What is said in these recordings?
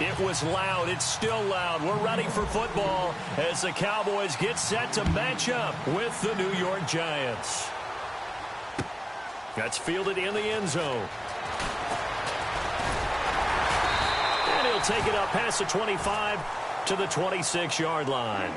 It was loud. It's still loud. We're ready for football as the Cowboys get set to match up with the New York Giants. That's fielded in the end zone. And he'll take it up past the 25 to the 26-yard line.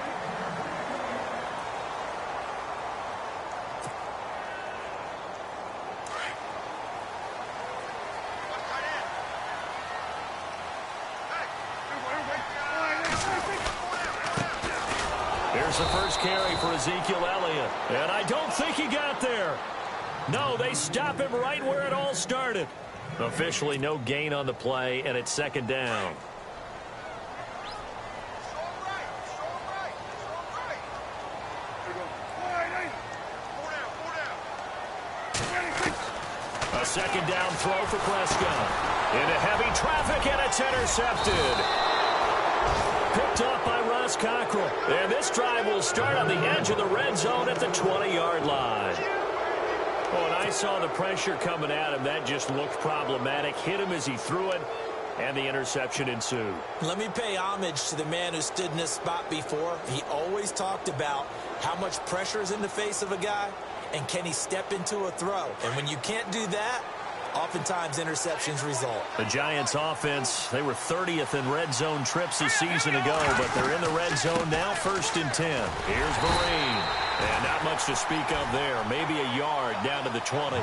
Here's the first carry for Ezekiel Elliott. And I don't think he got there. No, they stop him right where it all started. Officially no gain on the play, and it's second down. A second down throw for Prescott. Into heavy traffic, and it's intercepted. Picked off by Ross Cockrell. And this drive will start on the edge of the red zone at the 20-yard line. When I saw the pressure coming at him, that just looked problematic. Hit him as he threw it, and the interception ensued. Let me pay homage to the man who stood in this spot before. He always talked about how much pressure is in the face of a guy, and can he step into a throw. And when you can't do that, oftentimes interceptions result. The Giants offense, they were 30th in red zone trips a season ago, but they're in the red zone now, 1st and 10. Here's Vereen. And not much to speak of there. Maybe a yard down to the 20.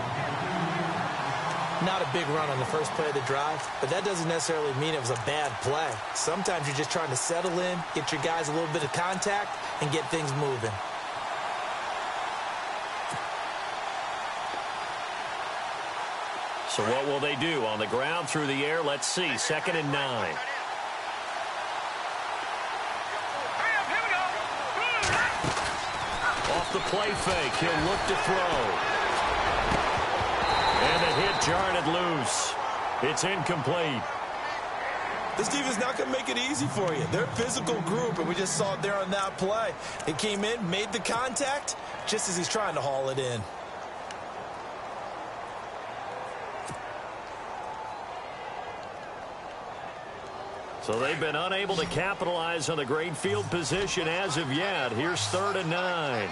Not a big run on the first play of the drive, but that doesn't necessarily mean it was a bad play. Sometimes you're just trying to settle in, get your guys a little bit of contact, and get things moving. So what will they do? On the ground, through the air, let's see. 2nd and 9. Off the play fake, he'll look to throw. And the hit jarred it loose. It's incomplete. This defense is not going to make it easy for you. They're a physical group, and we just saw it there on that play. It came in, made the contact, just as he's trying to haul it in. So they've been unable to capitalize on the great field position as of yet. Here's 3rd and 9.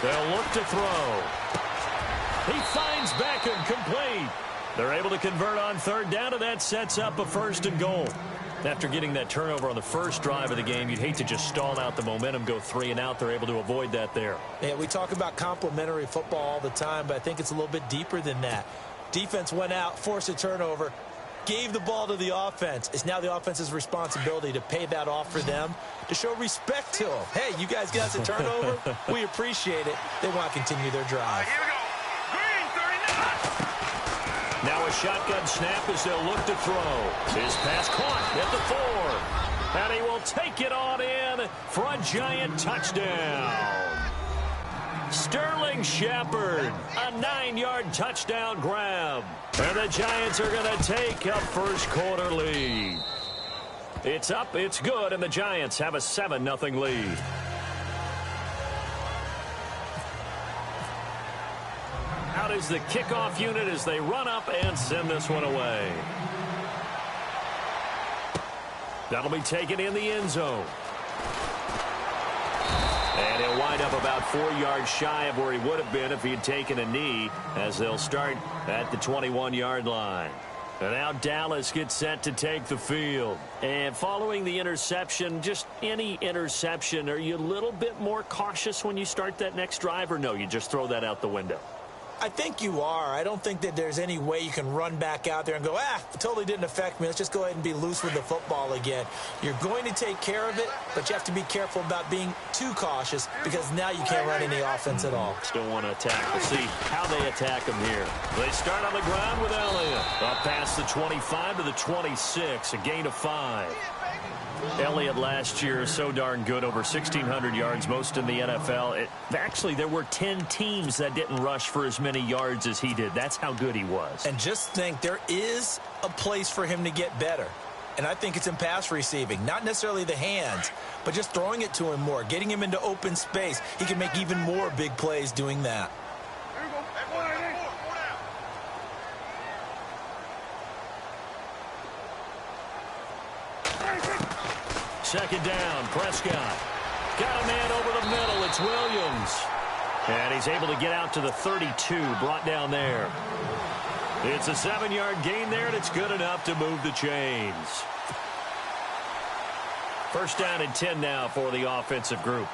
They'll look to throw. He finds Beckham, complete. They're able to convert on 3rd down, and that sets up a 1st and goal. After getting that turnover on the first drive of the game, you'd hate to just stall out the momentum, go 3 and out. They're able to avoid that there. Yeah, we talk about complementary football all the time, but I think it's a little bit deeper than that. Defense went out, forced a turnover, gave the ball to the offense. It's now the offense's responsibility to pay that off for them, to show respect to them. Hey, you guys got us a turnover. We appreciate it. They want to continue their drive. Here we go. Green, 39. Now a shotgun snap as they'll look to throw. His pass caught at the 4. And he will take it on in for a Giant touchdown. Sterling Shepard, a 9-yard touchdown grab. And the Giants are going to take a first-quarter lead. It's up, it's good, and the Giants have a 7-0 lead. Out is the kickoff unit as they run up and send this one away. That'll be taken in the end zone. And he'll wind up about 4 yards shy of where he would have been if he had taken a knee, as they'll start at the 21-yard line. And now Dallas gets set to take the field. And following the interception, just any interception, are you a little bit more cautious when you start that next drive, or no, you just throw that out the window? I think you are. I don't think that there's any way you can run back out there and go, it totally didn't affect me. Let's just go ahead and be loose with the football again. You're going to take care of it, but you have to be careful about being too cautious, because now you can't run any offense at all. Still want to attack. We'll see how they attack them here. They start on the ground with Elliott. Up past the 25 to the 26, a gain of 5. Elliott last year so darn good, over 1,600 yards, most in the NFL. Actually, there were 10 teams that didn't rush for as many yards as he did. That's how good he was. And just think, there is a place for him to get better. And I think it's in pass receiving. Not necessarily the hands, but just throwing it to him more, getting him into open space. He can make even more big plays doing that. second down. Prescott got a man over the middle. It's Williams. And he's able to get out to the 32, brought down there. It's a 7-yard gain there, and it's good enough to move the chains. First down and 10 now for the offensive group.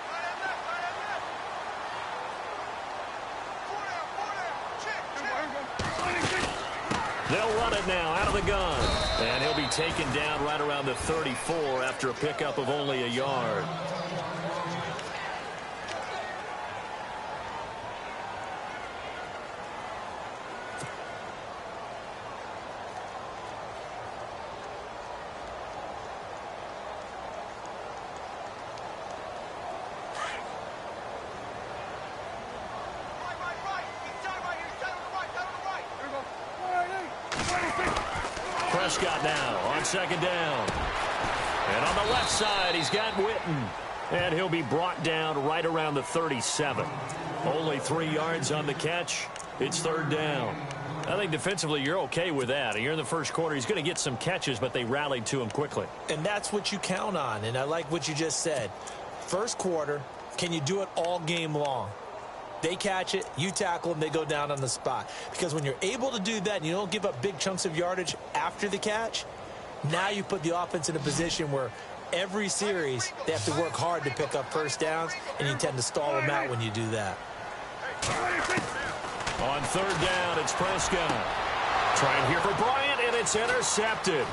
They'll run it now out of the gun. And he'll be taken down right around the 34 after a pickup of only a yard. Prescott now on second down. And on the left side, he's got Witten. And he'll be brought down right around the 37. Only 3 yards on the catch. It's third down. I think defensively you're okay with that. You're in the first quarter. He's going to get some catches, but they rallied to him quickly. And that's what you count on. And I like what you just said. First quarter, can you do it all game long? They catch it, you tackle them, they go down on the spot. Because when you're able to do that and you don't give up big chunks of yardage after the catch, now you put the offense in a position where every series they have to work hard to pick up first downs, and you tend to stall them out when you do that. On third down, it's Prescott. Trying here for Bryant, and it's intercepted.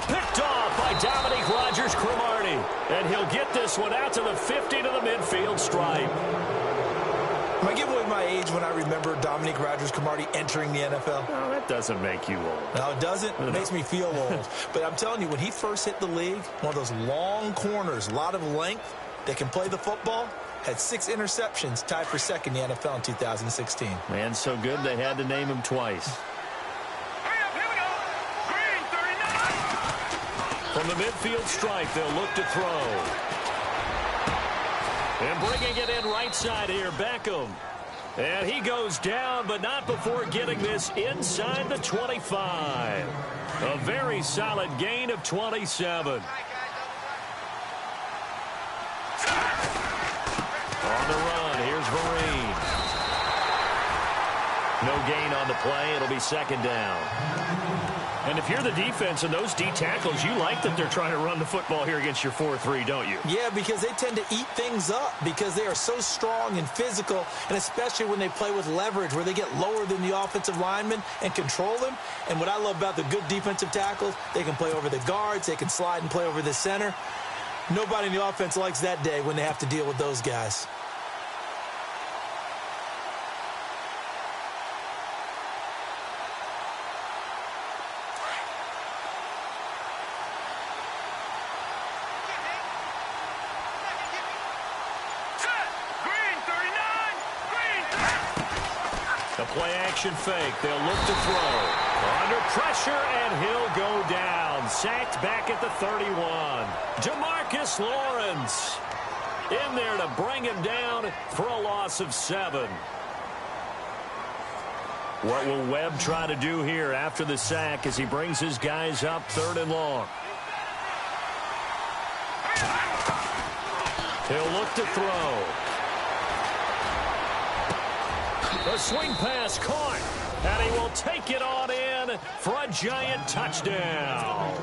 Picked off by Dominique Rodgers-Cromartie. And he'll get this one out to the 50 to the midfield stripe. Am I giving away my age when I remember Dominique Rodgers-Cromartie entering the NFL? No, that doesn't make you old. No, it doesn't? It makes me feel old. But I'm telling you, when he first hit the league, one of those long corners, a lot of length, that can play the football, had 6 interceptions, tied for second in the NFL in 2016. Man, so good they had to name him twice. Hurry up, here we go. Green 39. From the midfield stripe, they'll look to throw. And bringing it in right side here, Beckham. And he goes down, but not before getting this inside the 25. A very solid gain of 27. On the run, here's Vereen. No gain on the play. It'll be second down. And if you're the defense and those D tackles, you like that they're trying to run the football here against your 4-3, don't you? Yeah, because they tend to eat things up because they are so strong and physical, and especially when they play with leverage where they get lower than the offensive linemen and control them. And what I love about the good defensive tackles, they can play over the guards, they can slide and play over the center. Nobody in the offense likes that day when they have to deal with those guys. Play-action fake. They'll look to throw. Under pressure, and he'll go down. Sacked back at the 31. Jamarcus Lawrence in there to bring him down for a loss of 7. What will Webb try to do here after the sack as he brings his guys up 3rd and long? He'll look to throw. The swing pass caught, and he will take it on in for a giant touchdown.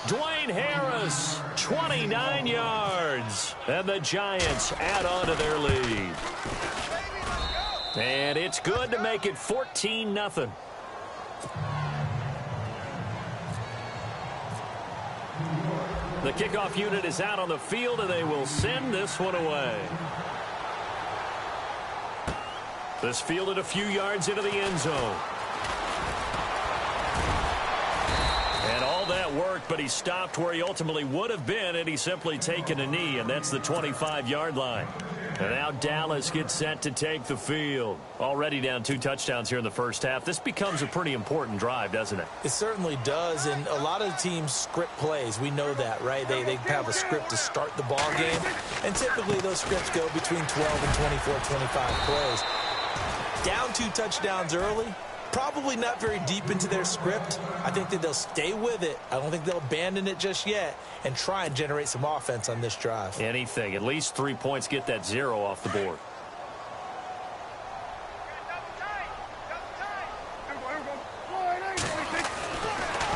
Dwayne Harris, 29 yards, and the Giants add on to their lead. And it's good to make it 14-0. The kickoff unit is out on the field, and they will send this one away. This fielded a few yards into the end zone. And all that worked, but he stopped where he ultimately would have been had he simply taken a knee, and that's the 25-yard line. And now Dallas gets set to take the field. Already down 2 touchdowns here in the first half. This becomes a pretty important drive, doesn't it? It certainly does, and a lot of teams script plays. We know that, right? They have a script to start the ball game, and typically those scripts go between 12 and 24, 25 plays. Down 2 touchdowns early, Probably not very deep into their script. I think that they'll stay with it. I don't think they'll abandon it just yet and try and generate some offense on this drive. Anything. At least 3 points, get that 0 off the board.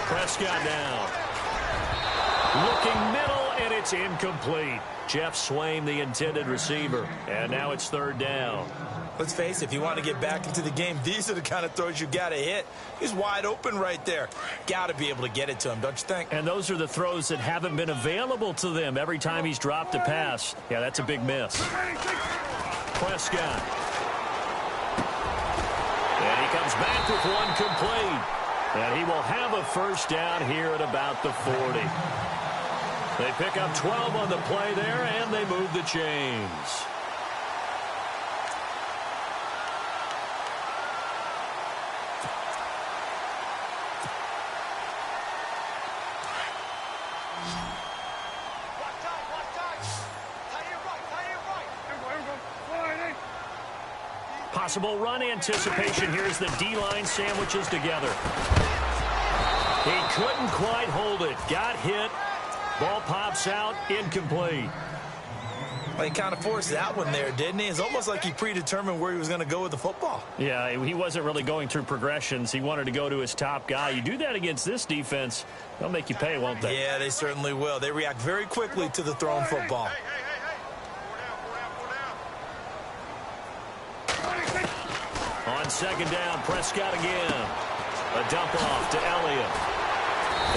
Prescott now. Looking middle, and it's incomplete. Jeff Swain, the intended receiver. And now it's 3rd down. Let's face it, if you want to get back into the game, these are the kind of throws you got to hit. He's wide open right there. Got to be able to get it to him, don't you think? And those are the throws that haven't been available to them every time he's dropped a pass. Yeah, that's a big miss. Prescott. And he comes back with one complete. And he will have a 1st down here at about the 40. They pick up 12 on the play there, and they move the chains. Possible run anticipation. Here's the D-line sandwiches together. He couldn't quite hold it. Got hit. Ball pops out. Incomplete. Well, he kind of forced that one there, didn't he? It's almost like he predetermined where he was going to go with the football. Yeah, he wasn't really going through progressions. He wanted to go to his top guy. You do that against this defense, they'll make you pay, won't they? Yeah, they certainly will. They react very quickly to the thrown football. On 2nd down, Prescott again. A dump off to Elliott.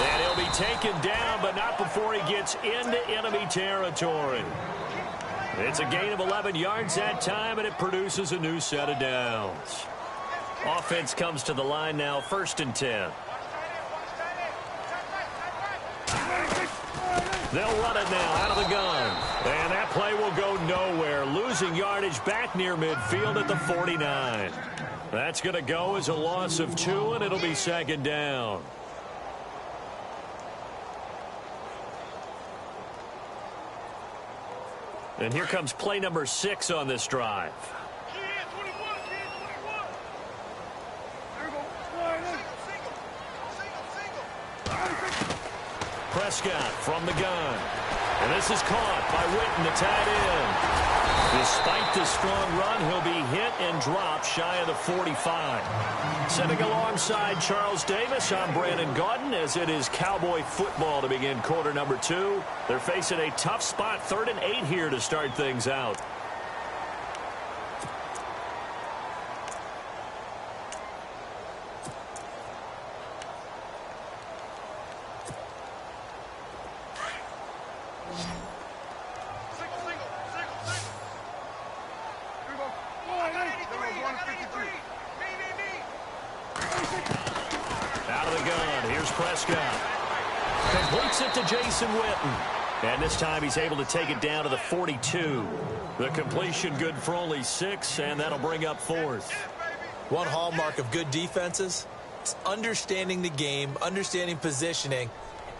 And he'll be taken down, but not before he gets into enemy territory. It's a gain of 11 yards that time, and it produces a new set of downs. Offense comes to the line now, 1st and 10. They'll run it now out of the gun. And that play will go nowhere. Losing yardage back near midfield at the 49. That's going to go as a loss of 2, and it'll be 2nd down. And here comes play number 6 on this drive. Prescott from the gun. And this is caught by Witten, the tight end. Despite the strong run, he'll be hit and dropped shy of the 45. Sitting alongside Charles Davis, I'm Brandon Gaudin, as it is Cowboy football to begin quarter number 2. They're facing a tough spot, 3rd and 8 here to start things out. Completes it to Jason Witten. And this time he's able to take it down to the 42. The completion good for only 6, and that'll bring up 4th. One hallmark of good defenses is understanding the game, understanding positioning,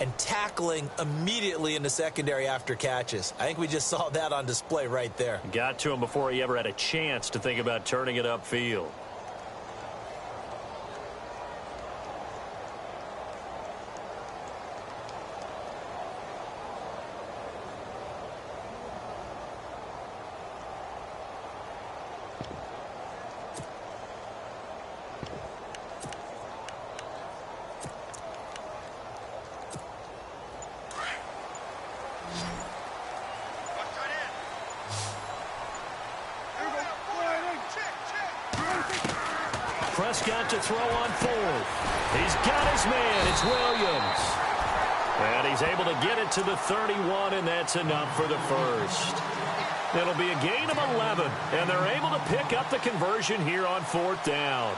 and tackling immediately in the secondary after catches. I think we just saw that on display right there. Got to him before he ever had a chance to think about turning it upfield. Prescott to throw on 4th. He's got his man. It's Williams. And he's able to get it to the 31, and that's enough for the 1st. It'll be a gain of 11, and they're able to pick up the conversion here on 4th down.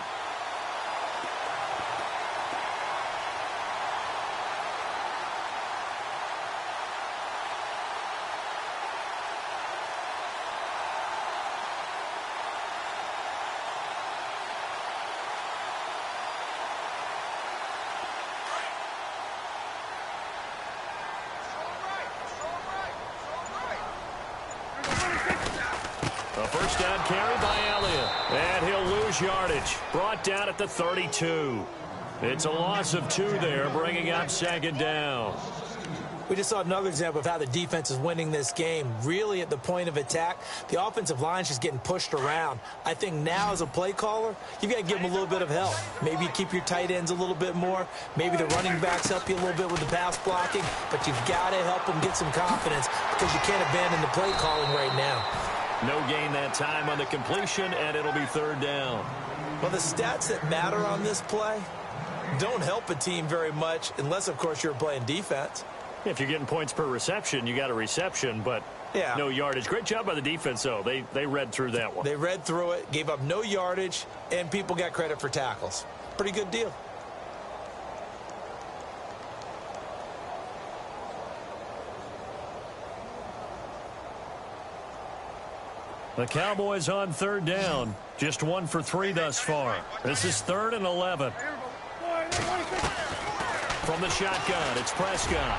A first down carry by Elliott. And he'll lose yardage. Brought down at the 32. It's a loss of 2 there, bringing up second down. We just saw another example of how the defense is winning this game. Really at the point of attack, the offensive line's just getting pushed around. I think now as a play caller, you've got to give them a little bit of help. Maybe you keep your tight ends a little bit more. Maybe the running backs help you a little bit with the pass blocking. But you've got to help them get some confidence because you can't abandon the play calling right now. No gain that time on the completion, and it'll be third down. Well, the stats that matter on this play don't help a team very much unless, of course, you're playing defense. If you're getting points per reception, you got a reception, but no yardage. Great job by the defense, though. They read through that one. They read through it, gave up no yardage, and people got credit for tackles. Pretty good deal. The Cowboys on third down. Just 1 for 3 thus far. This is 3rd and 11. From the shotgun, it's Prescott.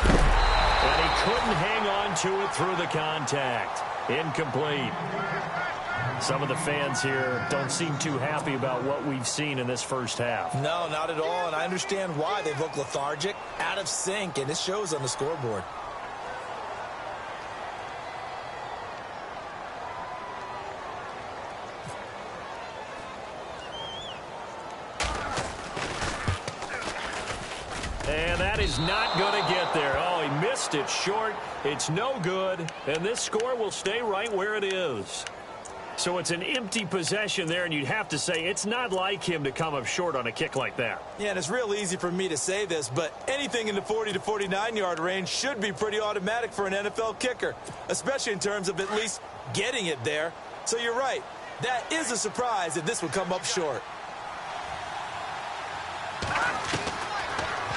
And he couldn't hang on to it through the contact. Incomplete. Some of the fans here don't seem too happy about what we've seen in this first half. No, not at all, and I understand why. They look lethargic, out of sync, and it shows on the scoreboard. And that is not going to get there. Oh, he missed it short. It's no good. And this score will stay right where it is. So it's an empty possession there, and you'd have to say it's not like him to come up short on a kick like that. Yeah, and it's real easy for me to say this, but anything in the 40 to 49-yard range should be pretty automatic for an NFL kicker, especially in terms of at least getting it there. So you're right. That is a surprise that this would come up short.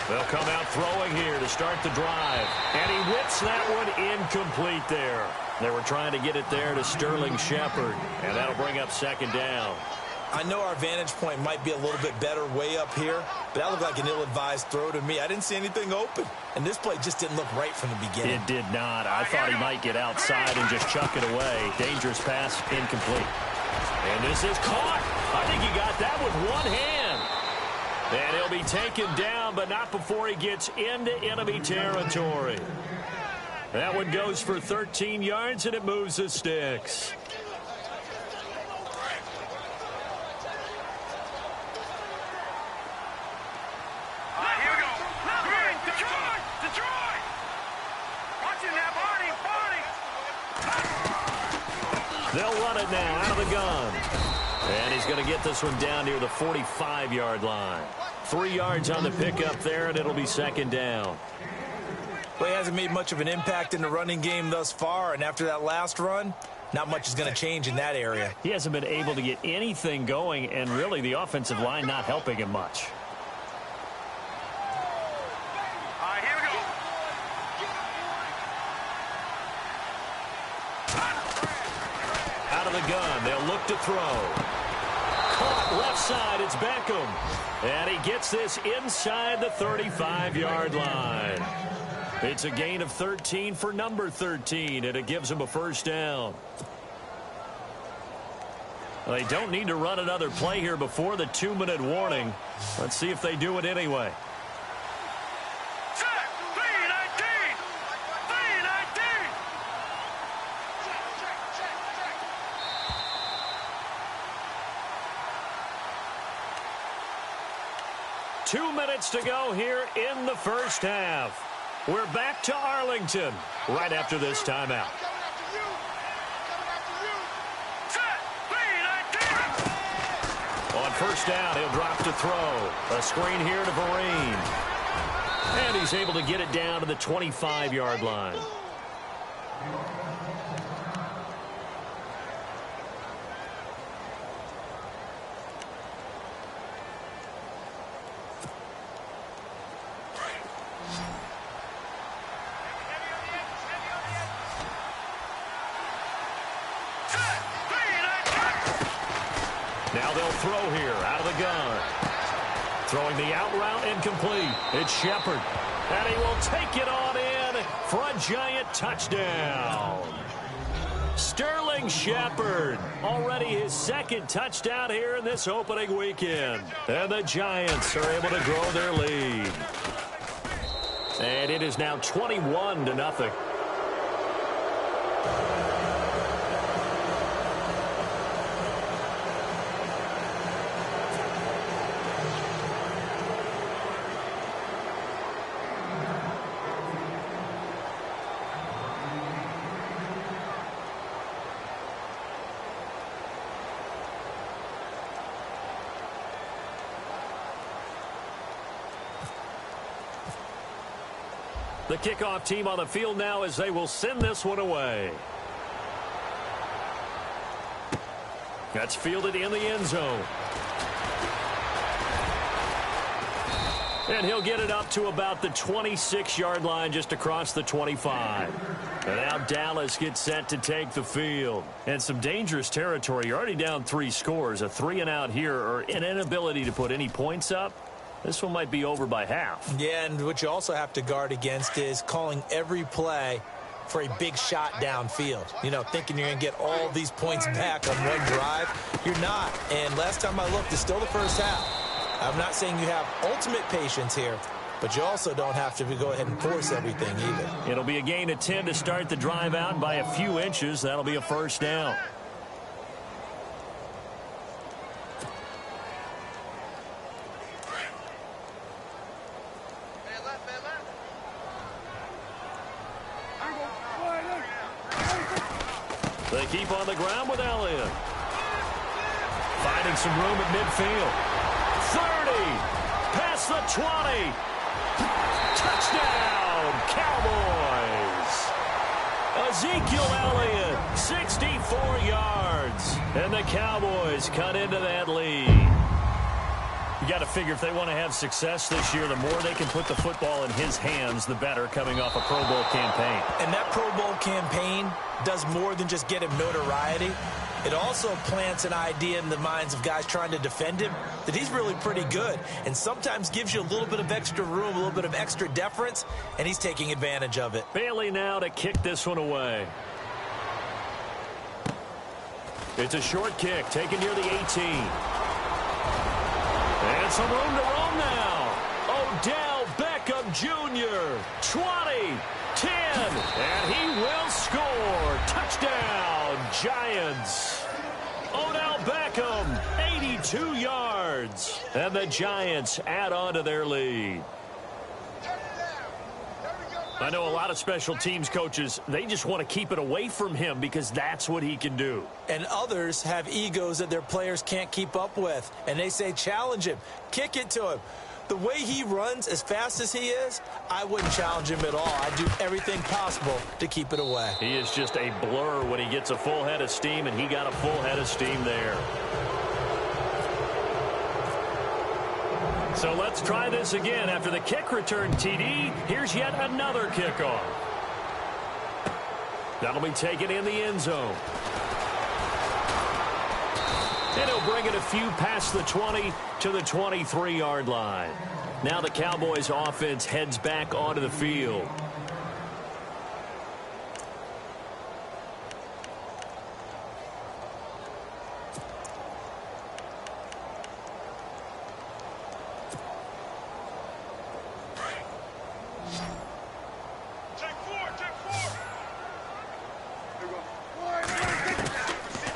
They'll come out throwing here to start the drive. And he whips that one incomplete there. They were trying to get it there to Sterling Shepard. And that'll bring up second down. I know our vantage point might be a little bit better way up here, but that looked like an ill-advised throw to me. I didn't see anything open. And this play just didn't look right from the beginning. It did not. I thought he might get outside and just chuck it away. Dangerous pass, incomplete. And this is caught. I think he got that with one hand. And he'll be taken down, but not before he gets into enemy territory. That one goes for 13 yards, and it moves the sticks. Here we go. Detroit! Detroit! Watch it now, Barney! They'll run it now out of the gun. And he's going to get this one down near the 45-yard line. 3 yards on the pickup there, and it'll be second down. Well, he hasn't made much of an impact in the running game thus far, and after that last run, not much is going to change in that area. He hasn't been able to get anything going, and really the offensive line not helping him much. All right, here we go. Out of the gun, they'll look to throw. Caught left side, it's Beckham. And he gets this inside the 35-yard line. It's a gain of 13 for number 13, and it gives him a first down. Well, they don't need to run another play here before the 2-minute warning. Let's see if they do it anyway. 2 minutes to go here in the first half. We're back to Arlington right after this timeout. On first down, he'll drop to throw. A screen here to Vereen. And he's able to get it down to the 25-yard line. Now they'll throw here out of the gun. Throwing the out route incomplete. It's Shepard. And he will take it on in for a giant touchdown. Sterling Shepard, already his second touchdown here in this opening weekend. And the Giants are able to grow their lead. And it is now 21-0. The kickoff team on the field now as they will send this one away. That's fielded in the end zone. And he'll get it up to about the 26-yard line just across the 25. And now Dallas gets set to take the field. And some dangerous territory. You're already down 3 scores. A 3-and-out here or an inability to put any points up. This one might be over by half. Yeah, and what you also have to guard against is calling every play for a big shot downfield. You know, thinking you're going to get all these points back on one drive. You're not. And last time I looked, it's still the first half. I'm not saying you have ultimate patience here, but you also don't have to go ahead and force everything either. It'll be a gain of 10 to start the drive out by a few inches. That'll be a first down. They keep on the ground with Elliott. Finding some room at midfield. 30. Past the 20. Touchdown, Cowboys. Ezekiel Elliott, 64 yards. And the Cowboys cut into that lead. You got to figure if they want to have success this year, the more they can put the football in his hands, the better, coming off a Pro Bowl campaign. And that Pro Bowl campaign does more than just get him notoriety. It also plants an idea in the minds of guys trying to defend him that he's really pretty good, and sometimes gives you a little bit of extra room, a little bit of extra deference, and he's taking advantage of it. Bailey now to kick this one away. It's a short kick taken near the 18. And some room to roam now. Odell Beckham Jr. 20, 10, and he will score. Touchdown, Giants. Odell Beckham, 82 yards. And the Giants add on to their lead. I know a lot of special teams coaches, they just want to keep it away from him because that's what he can do. And others have egos that their players can't keep up with. And they say, challenge him, kick it to him. The way he runs as fast as he is, I wouldn't challenge him at all. I'd do everything possible to keep it away. He is just a blur when he gets a full head of steam, and he got a full head of steam there. So let's try this again. After the kick return TD, here's yet another kickoff. That'll be taken in the end zone. And he'll bring it a few past the 20 to the 23-yard line. Now the Cowboys offense heads back onto the field.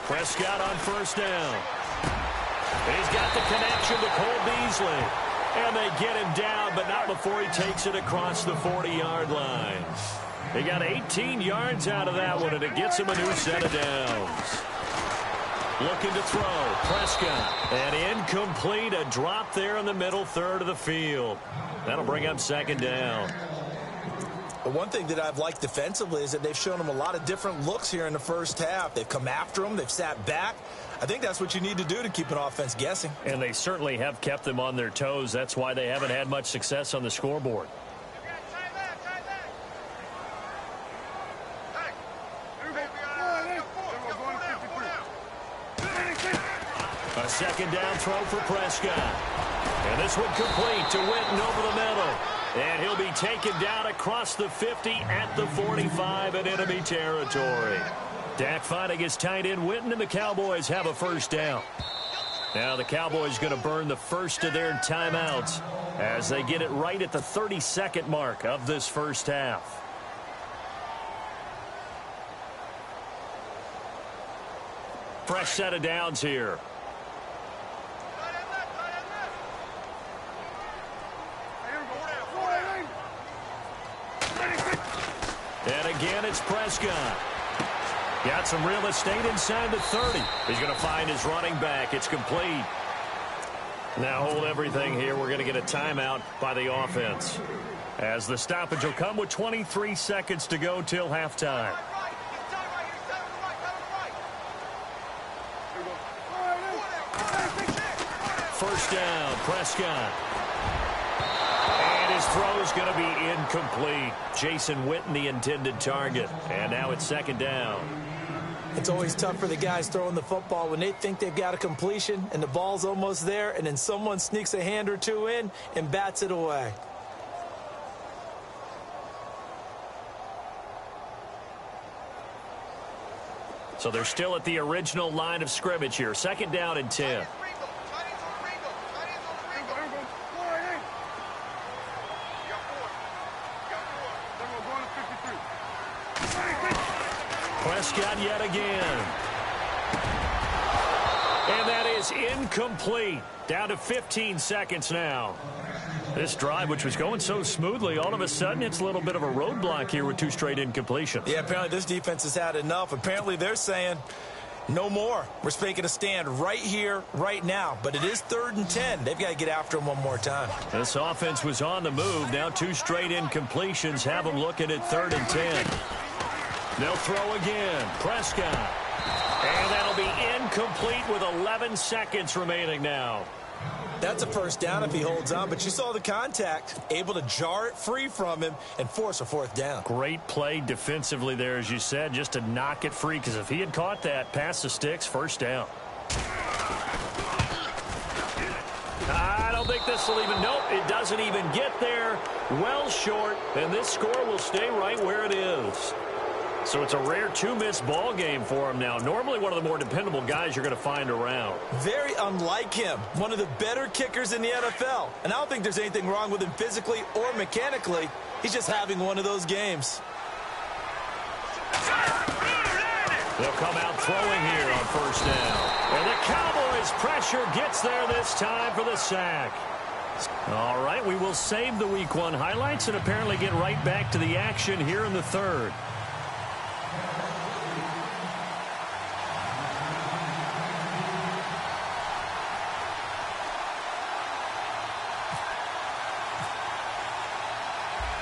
Prescott on first down. And he's got the connection to Cole Beasley. And they get him down, but not before he takes it across the 40-yard line. They got 18 yards out of that one, and it gets him a new set of downs. Looking to throw. Prescott. And incomplete. A drop there in the middle third of the field. That'll bring up second down. The one thing that I've liked defensively is that they've shown him a lot of different looks here in the first half. They've come after him. They've sat back. I think that's what you need to do to keep an offense guessing. And they certainly have kept them on their toes. That's why they haven't had much success on the scoreboard. A second down throw for Prescott. And this one complete to Witten over the middle. And he'll be taken down across the 50 at the 45 in enemy territory. Dak finding his tight end Witten, and the Cowboys have a first down. Now the Cowboys going to burn the first of their timeouts as they get it right at the 30-second mark of this first half. Fresh set of downs here. And again, it's Prescott. Got some real estate inside the 30. He's going to find his running back. It's complete. Now hold everything here. We're going to get a timeout by the offense, as the stoppage will come with 23 seconds to go till halftime. First down, Prescott. And his throw is going to be incomplete. Jason Witten, the intended target. And now it's second down. It's always tough for the guys throwing the football when they think they've got a completion and the ball's almost there, and then someone sneaks a hand or two in and bats it away. So they're still at the original line of scrimmage here. Second down and 10. Prescott yet again. And that is incomplete. Down to 15 seconds now. This drive, which was going so smoothly, all of a sudden it's a little bit of a roadblock here with two straight incompletions. Yeah, apparently this defense has had enough. Apparently they're saying no more. We're making a stand right here, right now. But it is 3rd and 10. They've got to get after him one more time. This offense was on the move. Now two straight incompletions have them looking at 3rd and 10. They'll throw again. Prescott. And that'll be incomplete with 11 seconds remaining now. That's a first down if he holds on, but you saw the contact, able to jar it free from him and force a 4th down. Great play defensively there, as you said, just to knock it free, because if he had caught that, past the sticks, first down. I don't think this will even, nope, it doesn't even get there. Well short, and this score will stay right where it is. So it's a rare 2-miss ball game for him now. Normally one of the more dependable guys you're going to find around. Very unlike him. One of the better kickers in the NFL. And I don't think there's anything wrong with him physically or mechanically. He's just having one of those games. They'll come out throwing here on first down. And the Cowboys' pressure gets there this time for the sack. All right, we will save the Week 1 highlights and apparently get right back to the action here in the 3rd.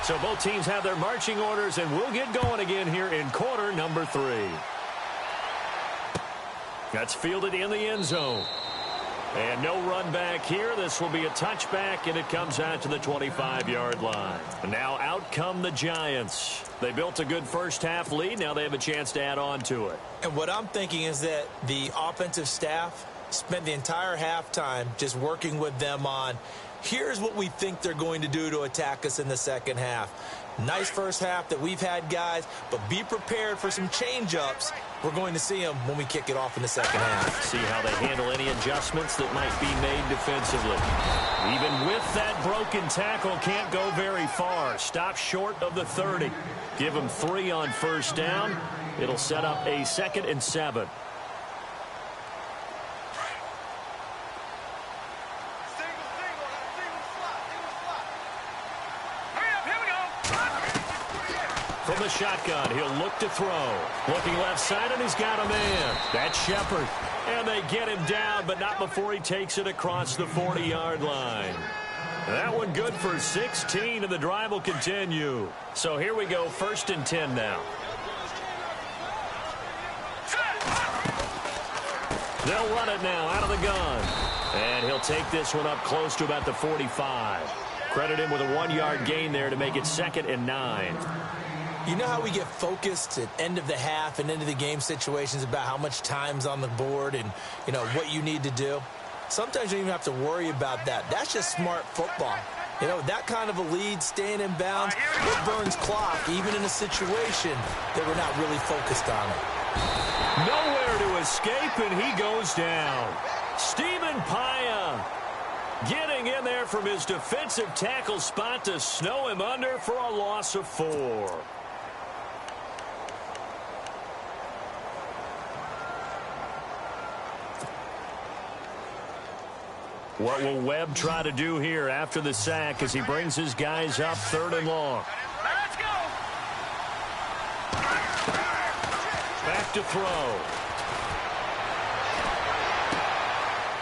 So both teams have their marching orders, and we'll get going again here in quarter number 3. That's fielded in the end zone. And no run back here. This will be a touchback, and it comes out to the 25-yard line. Now out come the Giants. They built a good first-half lead. Now they have a chance to add on to it. And what I'm thinking is that the offensive staff spent the entire halftime just working with them on, here's what we think they're going to do to attack us in the second half. Nice first half that we've had, guys, but be prepared for some change-ups. We're going to see them when we kick it off in the second half. See how they handle any adjustments that might be made defensively. Even with that broken tackle, can't go very far. Stop short of the 30. Give them 3 on first down. It'll set up a 2nd and 7. From the shotgun, he'll look to throw. Looking left side, and he's got a man. That's Shepard. And they get him down, but not before he takes it across the 40-yard line. That one good for 16, and the drive will continue. So here we go, 1st and 10 now. They'll run it now out of the gun. And he'll take this one up close to about the 45. Credit him with a 1-yard gain there to make it 2nd and 9. You know how we get focused at end of the half and into the game situations about how much time's on the board and, you know, what you need to do? Sometimes you don't even have to worry about that. That's just smart football. You know, that kind of a lead, staying in bounds, it burns clock, even in a situation that we're not really focused on it. Nowhere to escape, and he goes down. Stephen Paya getting in there from his defensive tackle spot to snow him under for a loss of 4. What will Webb try to do here after the sack as he brings his guys up 3rd and long? Let's go. Back to throw.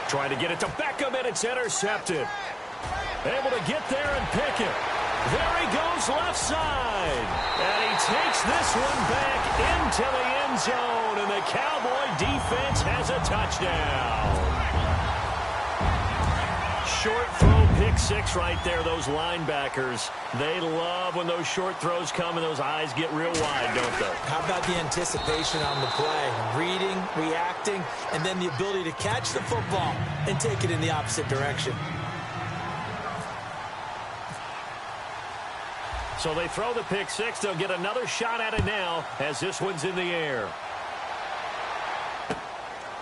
Trying to get it to Beckham, and it's intercepted. Able to get there and pick it. There he goes left side. And he takes this one back into the end zone, and the Cowboy defense has a touchdown. Short throw, pick 6 right there. Those linebackers, they love when those short throws come and those eyes get real wide, don't they? How about the anticipation on the play? Reading, reacting, and then the ability to catch the football and take it in the opposite direction. So they throw the pick 6. They'll get another shot at it now as this one's in the air.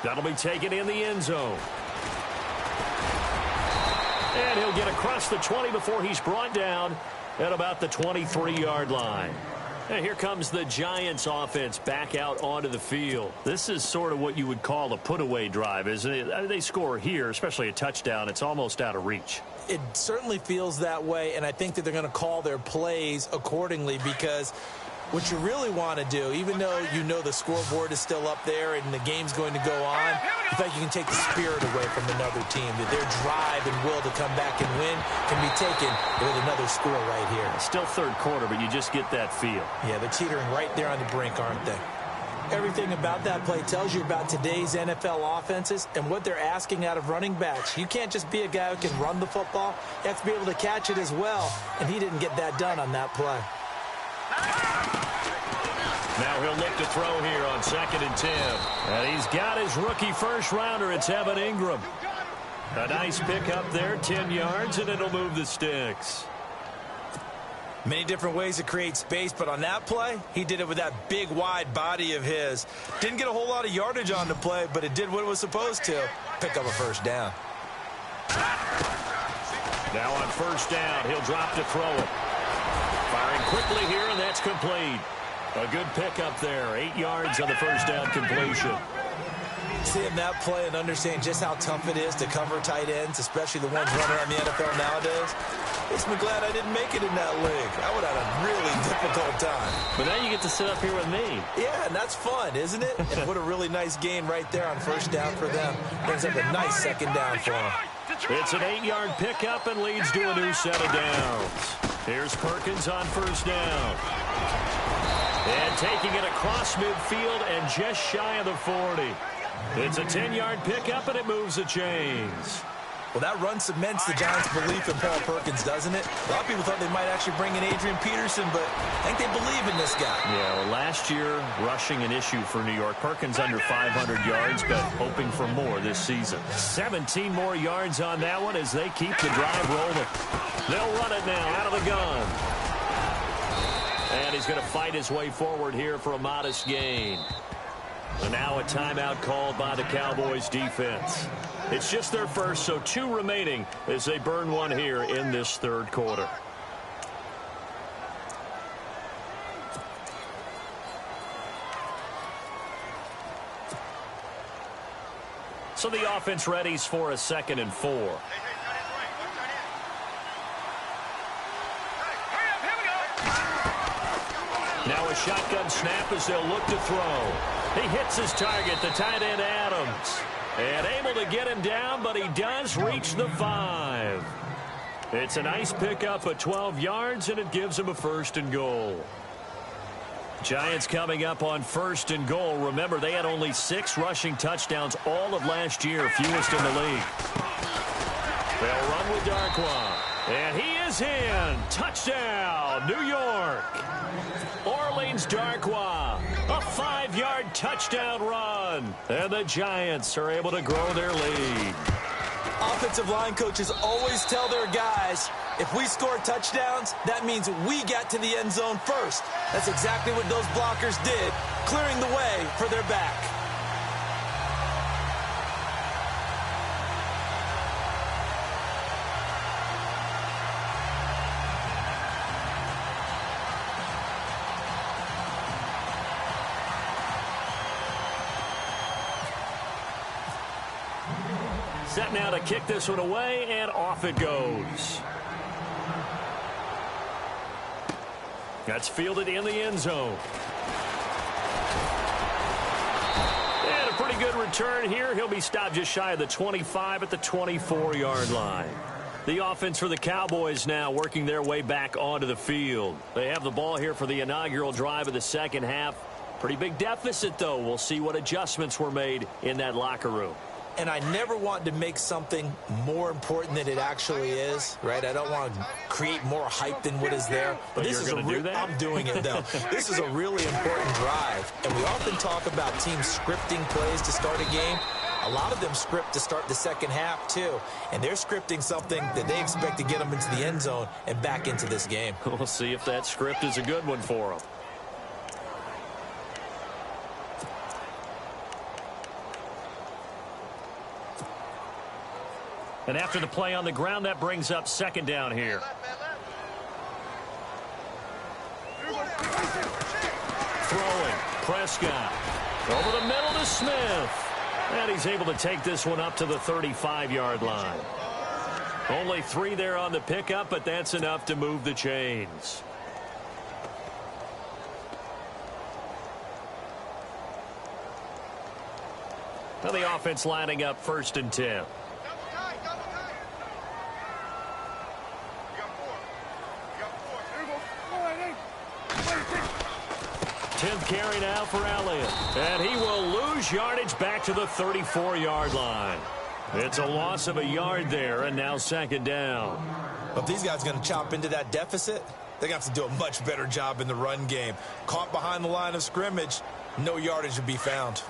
That'll be taken in the end zone. And he'll get across the 20 before he's brought down at about the 23-yard line. And here comes the Giants offense back out onto the field. This is sort of what you would call a put-away drive, isn't it? They score here, especially a touchdown. It's almost out of reach. It certainly feels that way, and I think that they're going to call their plays accordingly because what you really want to do, even though you know the scoreboard is still up there and the game's going to go on, you think you can take the spirit away from another team, that their drive and will to come back and win can be taken with another score right here. Still 3rd quarter, but you just get that feel. Yeah, they're teetering right there on the brink, aren't they? Everything about that play tells you about today's NFL offenses and what they're asking out of running backs. You can't just be a guy who can run the football. You have to be able to catch it as well, and he didn't get that done on that play. Now he'll look to throw here on 2nd and 10. And he's got his rookie first-rounder. It's Evan Ingram. A nice pickup there, 10 yards, and it'll move the sticks. Many different ways to create space, but on that play, he did it with that big, wide body of his. Didn't get a whole lot of yardage on the play, but it did what it was supposed to. Pick up a first down. Now on 1st down, he'll drop to throw it. Firing quickly here, and that's complete. A good pickup there. 8 yards on the first down completion. Seeing that play and understanding just how tough it is to cover tight ends, especially the ones running around the NFL nowadays, makes me glad I didn't make it in that league. I would have had a really difficult time. But now you get to sit up here with me. Yeah, and that's fun, isn't it? And what a really nice gain right there on 1st down for them. Brings up a nice 2nd down for them. It's an 8-yard pickup and leads to a new set of downs. Here's Perkins on 1st down. And taking it across midfield and just shy of the 40. It's a 10-yard pickup, and it moves the chains. Well, that run cements the Giants' belief in Paul Perkins, doesn't it? A lot of people thought they might actually bring in Adrian Peterson, but I think they believe in this guy. Yeah, well, last year, rushing an issue for New York. Perkins under 500 yards, but hoping for more this season. 17 more yards on that one as they keep the drive rolling. They'll run it now out of the gun. And he's going to fight his way forward here for a modest gain. And now a timeout called by the Cowboys defense. It's just their first, so 2 remaining as they burn one here in this 3rd quarter. So the offense readies for a 2nd and 4. Now a shotgun snap as they'll look to throw. He hits his target, the tight end Adams. And able to get him down, but he does reach the 5. It's a nice pickup at 12 yards, and it gives him a 1st and goal. Giants coming up on 1st and goal. Remember, they had only 6 rushing touchdowns all of last year, fewest in the league. They'll run with Darkwa. And he is in. Touchdown, New York. Orleans Darkwa, a 5-yard touchdown run. And the Giants are able to grow their lead. Offensive line coaches always tell their guys, if we score touchdowns, that means we get to the end zone first. That's exactly what those blockers did, clearing the way for their back. Set now to kick this one away, and off it goes. That's fielded in the end zone. And a pretty good return here. He'll be stopped just shy of the 25 at the 24-yard line. The offense for the Cowboys now working their way back onto the field. They have the ball here for the inaugural drive of the second half. Pretty big deficit, though. We'll see what adjustments were made in that locker room. And I never want to make something more important than it actually is, right? I don't want to create more hype than what is there. But this is going to do that? I'm doing it, though. This is a really important drive. And we often talk about teams scripting plays to start a game. A lot of them script to start the second half, too. And they're scripting something that they expect to get them into the end zone and back into this game. We'll see if that script is a good one for them. And after the play on the ground, that brings up second down here. Throwing, Prescott. Over the middle to Smith. And he's able to take this one up to the 35-yard line. Only 3 there on the pickup, but that's enough to move the chains. Now the offense lining up 1st and 10. 10th carry now for Elliott. And he will lose yardage back to the 34-yard line. It's a loss of a yard there, and now second down. But these guys are going to chop into that deficit. They're going to have to do a much better job in the run game. Caught behind the line of scrimmage, no yardage to be found.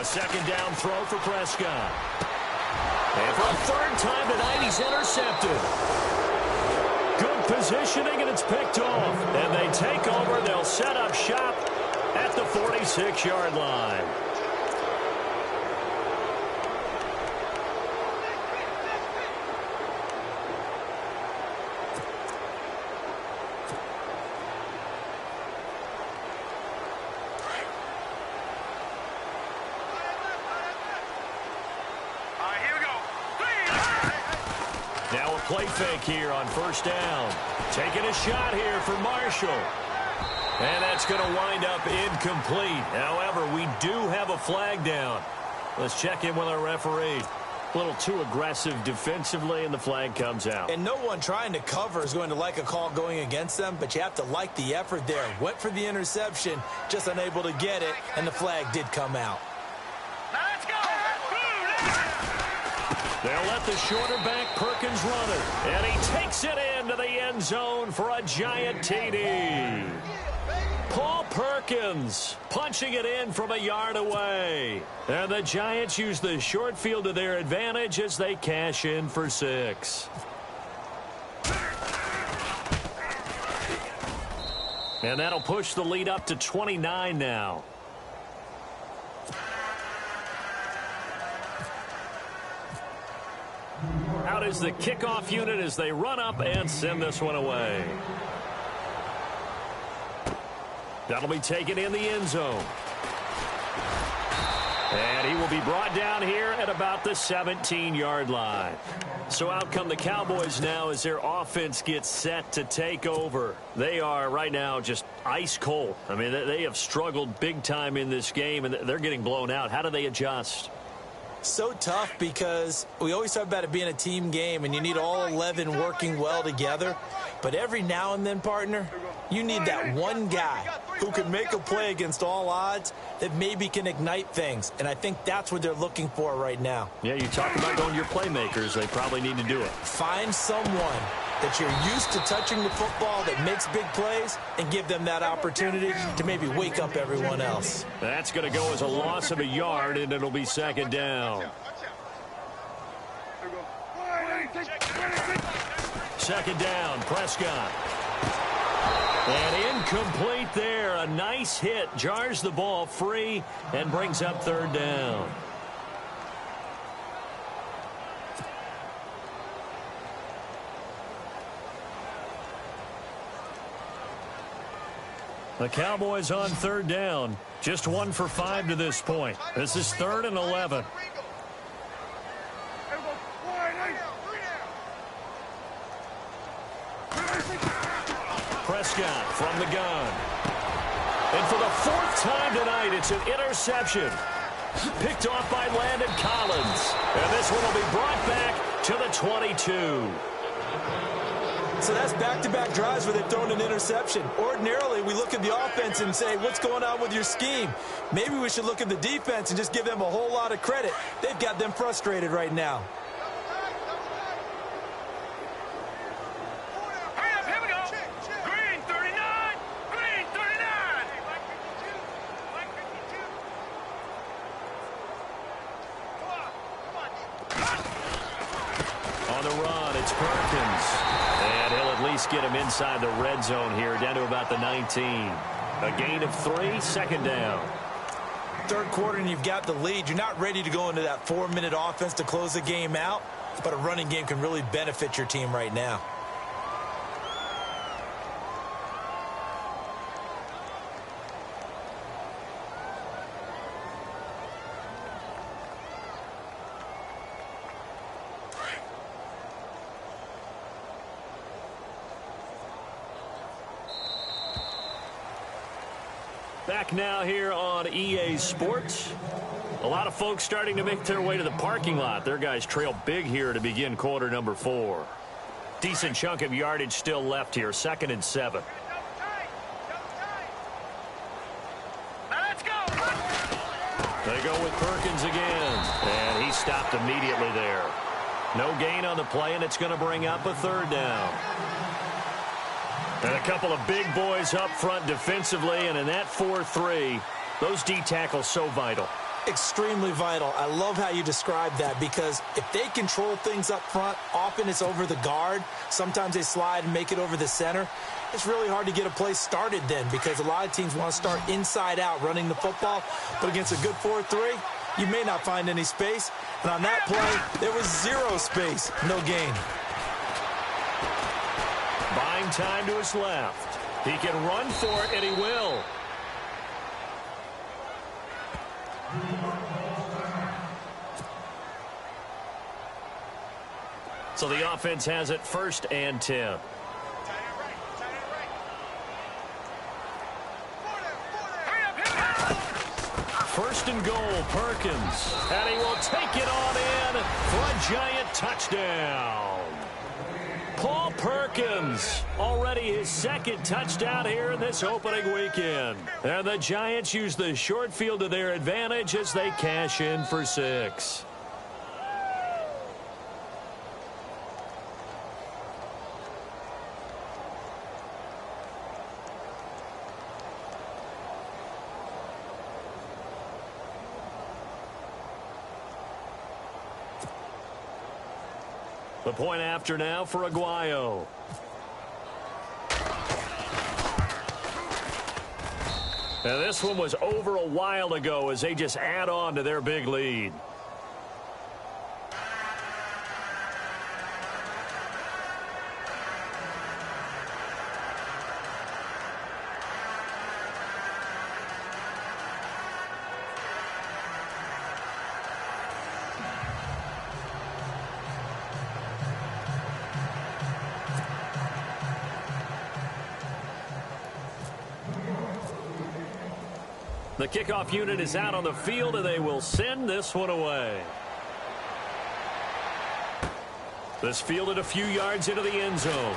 Second down throw for Prescott. And for a 3rd time tonight, he's intercepted. Good positioning, and it's picked off. And they take over. They'll set up shop at the 46-yard line. Play fake here on 1st down. Taking a shot here for Marshall. And that's going to wind up incomplete. However, we do have a flag down. Let's check in with our referee. A little too aggressive defensively, and the flag comes out. And no one trying to cover is going to like a call going against them, but you have to like the effort there. Went for the interception, just unable to get it, and the flag did come out. They'll let the shorter back Perkins run it. And he takes it into the end zone for a giant TD. Paul Perkins punching it in from a yard away. And the Giants use the short field to their advantage as they cash in for 6. And that'll push the lead up to 29 now. Out is the kickoff unit as they run up and send this one away. That'll be taken in the end zone. And he will be brought down here at about the 17-yard line. So out come the Cowboys now as their offense gets set to take over. They are right now just ice cold. I mean, they have struggled big time in this game, and they're getting blown out. How do they adjust? So tough because we always talk about it being a team game, and you need all 11 working well together. But every now and then, partner, you need that one guy who can make a play against all odds that maybe can ignite things. And I think that's what they're looking for right now. Yeah, you talk about going to your playmakers. They probably need to do it. Find someone that you're used to touching the football that makes big plays and give them that opportunity to maybe wake up everyone else. That's going to go as a loss of a yard, and it'll be second down. Second down, Prescott. And incomplete there. A nice hit. Jars the ball free and brings up third down. The Cowboys on third down. Just 1 for 5 to this point. This is 3rd and 11. Prescott from the gun. And for the 4th time tonight, it's an interception. Picked off by Landon Collins. And this one will be brought back to the 22. So that's back-to-back drives where they've thrown an interception. Ordinarily, we look at the offense and say, what's going on with your scheme? Maybe we should look at the defense and just give them a whole lot of credit. They've got them frustrated right now. Get him inside the red zone here, down to about the 19. A gain of 3, second down. Third quarter and you've got the lead. You're not ready to go into that 4-minute offense to close the game out, but a running game can really benefit your team right now. Back now here on EA Sports. A lot of folks starting to make their way to the parking lot. Their guys trail big here to begin quarter number 4. Decent chunk of yardage still left here. 2nd and 7. Let's go. They go with Perkins again. And he stopped immediately there. No gain on the play, and it's going to bring up a 3rd down. And a couple of big boys up front defensively, and in that 4-3, those D tackles so vital. Extremely vital. I love how you describe that, because if they control things up front, often it's over the guard. Sometimes they slide and make it over the center. It's really hard to get a play started then, because a lot of teams want to start inside out running the football. But against a good 4-3, you may not find any space. And on that play, there was 0 space, no gain. Buying time to his left. He can run for it, and he will. So the offense has it 1st and 10. First and goal, Perkins. And he will take it on in for a giant touchdown. Paul Perkins, already his 2nd touchdown here in this opening weekend. And the Giants use the short field to their advantage as they cash in for 6. The point after now for Aguayo. Now this one was over a while ago as they just add on to their big lead. The kickoff unit is out on the field, and they will send this one away. This fielded a few yards into the end zone.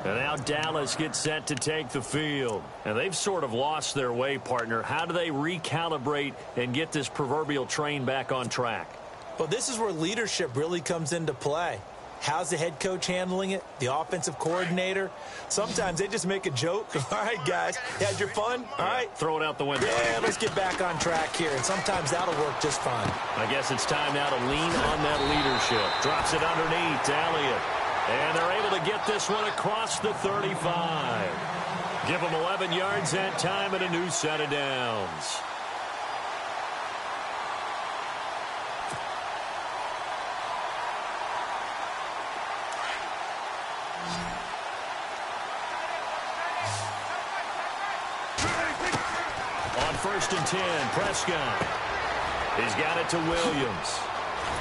And now Dallas gets set to take the field. And they've sort of lost their way, partner. How do they recalibrate and get this proverbial train back on track? Well, this is where leadership really comes into play. How's the head coach handling it? The offensive coordinator? Sometimes they just make a joke. All right, guys, you had your fun? All right. Throw it out the window. Yeah, let's get back on track here. And sometimes that'll work just fine. I guess it's time now to lean on that leadership. Drops it underneath to Elliott. And they're able to get this one across the 35. Give them 11 yards that time and a new set of downs. On 1st and 10, Prescott. He's got it to Williams.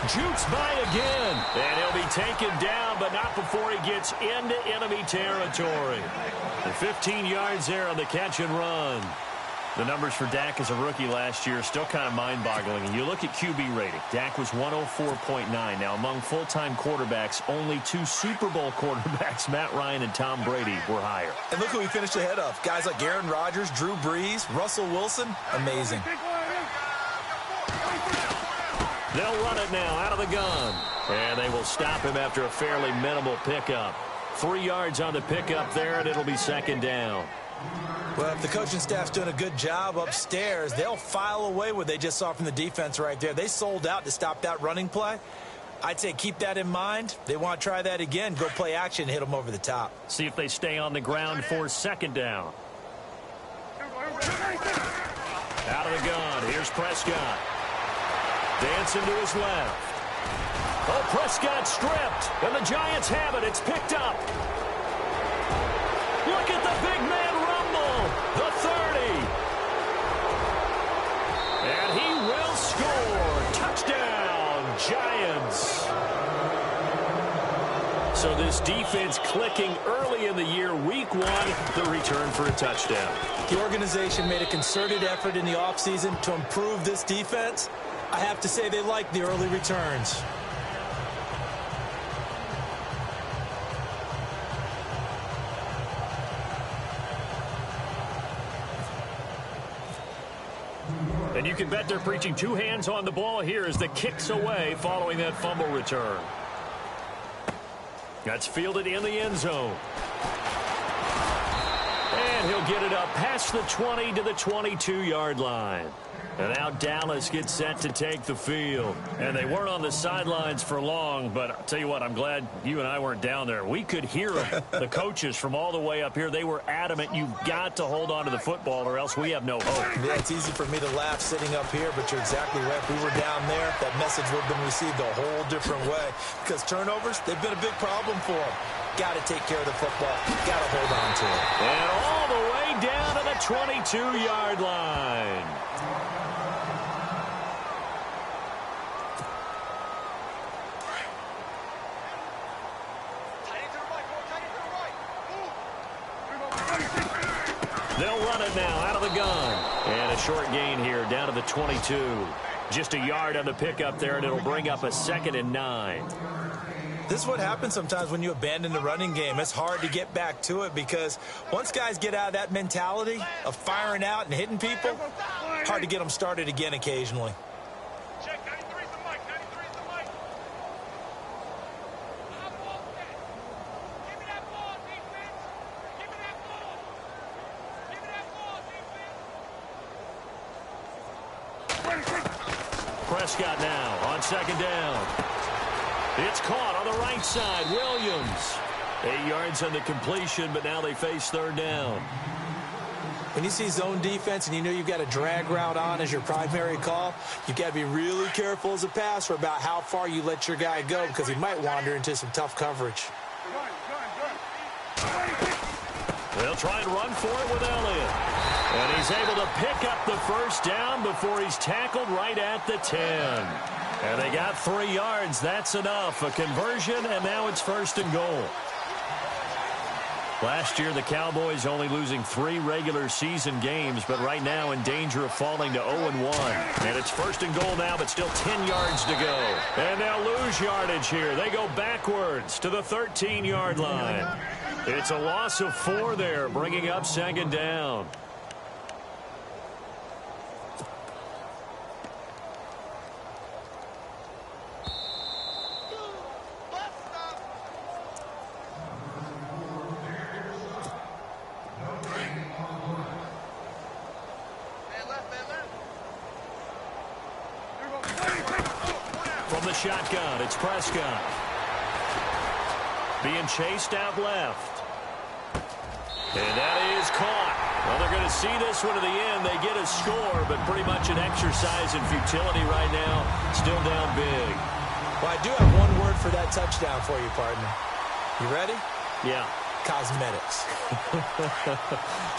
Jukes by again, and he'll be taken down, but not before he gets into enemy territory. And 15 yards there on the catch and run. The numbers for Dak as a rookie last year are still kind of mind-boggling. And you look at QB rating. Dak was 104.9. Now, among full-time quarterbacks, only 2 Super Bowl quarterbacks, Matt Ryan and Tom Brady, were higher. And look who he finished ahead of. Guys like Aaron Rodgers, Drew Brees, Russell Wilson. Amazing. They'll run it now out of the gun. And they will stop him after a fairly minimal pickup. 3 yards on the pickup there, and it'll be 2nd down. Well, if the coaching staff's doing a good job upstairs, they'll file away what they just saw from the defense right there. They sold out to stop that running play. I'd say keep that in mind. They want to try that again. Go play action, hit them over the top. See if they stay on the ground for 2nd down. Out of the gun. Here's Prescott. Dancing to his left. Oh, Prescott stripped. And the Giants have it. It's picked up. Look at the big man rumble. The 30. And he will score. Touchdown, Giants. So this defense clicking early in the year. Week 1, the return for a touchdown. The organization made a concerted effort in the offseason to improve this defense. I have to say they like the early returns. And you can bet they're preaching 2 hands on the ball here as the kick's away following that fumble return. That's fielded in the end zone. And he'll get it up past the 20 to the 22-yard line. And now Dallas gets set to take the field. And they weren't on the sidelines for long, but I'll tell you what, I'm glad you and I weren't down there. We could hear them, the coaches from all the way up here. They were adamant, you've got to hold on to the football or else we have no hope. Yeah, it's easy for me to laugh sitting up here, but you're exactly right. If we were down there, that message would have been received a whole different way. Because turnovers, they've been a big problem for them. Got to take care of the football. Got to hold on to it. And all the way down to the 22-yard line. They'll run it now out of the gun. And a short gain here down to the 22. Just a yard on the pickup there, and it'll bring up a 2nd and 9. This is what happens sometimes when you abandon the running game. It's hard to get back to it because once guys get out of that mentality of firing out and hitting people, hard to get them started again occasionally. Prescott now on 2nd down. It's caught on the right side. Williams. 8 yards on the completion, but now they face 3rd down. When you see zone defense and you know you've got a drag route on as your primary call, you've got to be really careful as a passer about how far you let your guy go because he might wander into some tough coverage. They'll try and run for it with Elliott. And he's able to pick up the 1st down before he's tackled right at the 10. And they got 3 yards. That's enough. A conversion, and now it's 1st and goal. Last year, the Cowboys only losing 3 regular season games, but right now in danger of falling to 0-1. And it's 1st and goal now, but still 10 yards to go. And they'll lose yardage here. They go backwards to the 13-yard line. It's a loss of 4 there, bringing up second down. From the shotgun, it's Prescott. Being chased out left. And that is caught. Well, they're going to see this one to the end. They get a score, but pretty much an exercise in futility right now. Still down big. Well, I do have one word for that touchdown for you, partner. You ready? Yeah. Cosmetics.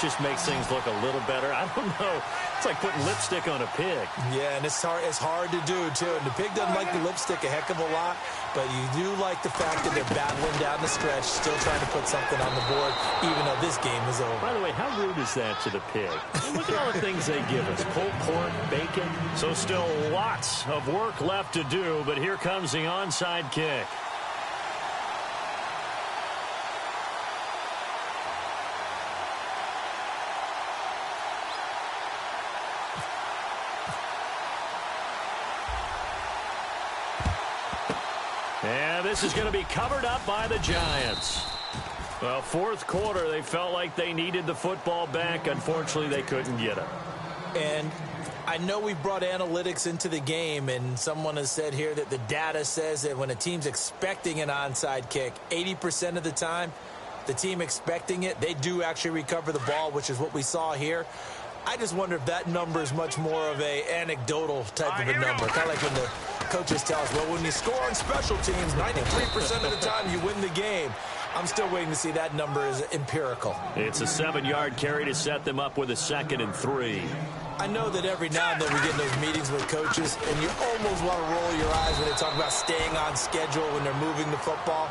Just makes things look a little better. I don't know. It's like putting lipstick on a pig. Yeah, and it's hard to do, too. And the pig doesn't like the lipstick a heck of a lot, but you do like the fact that they're battling down the stretch, still trying to put something on the board, even though this game is over. By the way, how rude is that to the pig? Look at all the things they give us. Pulled pork, bacon. So still lots of work left to do, but here comes the onside kick. And this is going to be covered up by the Giants. Well, fourth quarter, they felt like they needed the football back. Unfortunately, they couldn't get it. And I know we brought analytics into the game, and someone has said here that the data says that when a team's expecting an onside kick, 80% of the time, the team expecting it, they do actually recover the ball, which is what we saw here. I just wonder if that number is much more of a anecdotal type of a number. Kind of like when the coaches tell us, well, when you score on special teams, 93% of the time you win the game. I'm still waiting to see that number is empirical. It's a 7-yard carry to set them up with a 2nd and 3. I know that every now and then we get in those meetings with coaches, and you almost want to roll your eyes when they talk about staying on schedule when they're moving the football.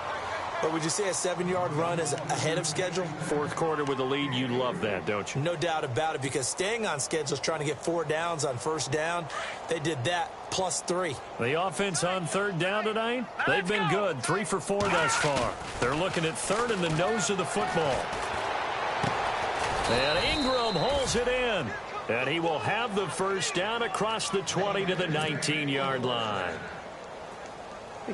But would you say a 7-yard run is ahead of schedule? Fourth quarter with the lead, you love that, don't you? No doubt about it, because staying on schedule is trying to get 4 downs on first down. They did that plus 3. The offense on third down tonight, they've been good. 3 for 4 thus far. They're looking at third in the nose of the football. And Ingram holds it in. And he will have the first down across the 20 to the 19-yard line.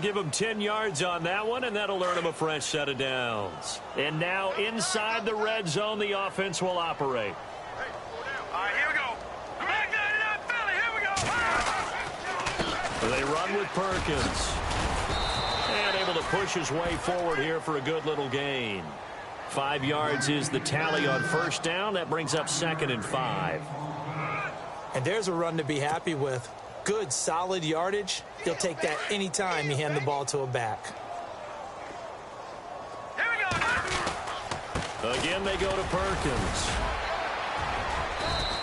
Give him 10 yards on that one, and that'll earn him a fresh set of downs. And now inside the red zone, the offense will operate. All right, here we go. Back that Philly, here we go. They run with Perkins. And able to push his way forward here for a good little gain. 5 yards is the tally on first down. That brings up 2nd and 5. And there's a run to be happy with. Good, solid yardage. He'll take that anytime you hand the ball to a back. Here we go. Again, they go to Perkins.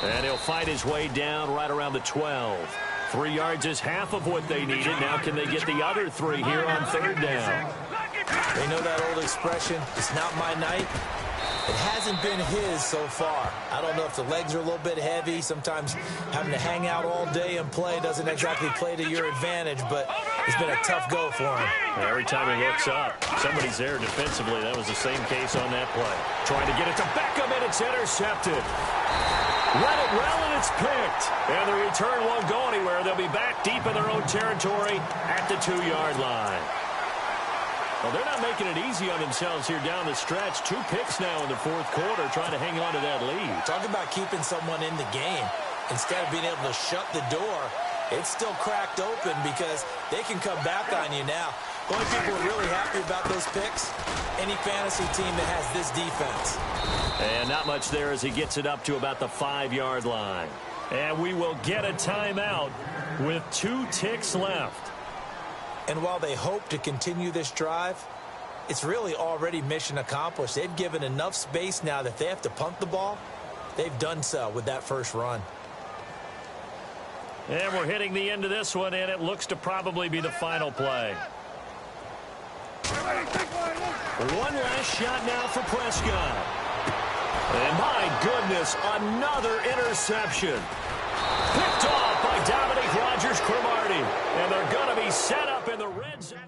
And he'll fight his way down right around the 12. 3 yards is half of what they needed. Now can they get the other 3 here on third down? They know that old expression, it's not my night. It hasn't been his so far. I don't know if the legs are a little bit heavy. Sometimes having to hang out all day and play doesn't exactly play to your advantage, but it's been a tough go for him. Every time he looks up, somebody's there defensively. That was the same case on that play. Trying to get it to Beckham, and it's intercepted. Let it well, and it's picked. And the return won't go anywhere. They'll be back deep in their own territory at the 2-yard line. Well, they're not making it easy on themselves here down the stretch. 2 picks now in the fourth quarter, trying to hang on to that lead. Talk about keeping someone in the game. Instead of being able to shut the door, it's still cracked open because they can come back on you now. The only people who are really happy about those picks, any fantasy team that has this defense. And not much there as he gets it up to about the 5-yard line. And we will get a timeout with 2 ticks left. And while they hope to continue this drive, it's really already mission accomplished. They've given enough space now that if they have to punt the ball, they've done so with that first run. And we're hitting the end of this one, and it looks to probably be the final play. One last shot now for Prescott. And my goodness, another interception. Picked off by Dominique Rodgers-Cromartie. And they're going to be set up in the red zone.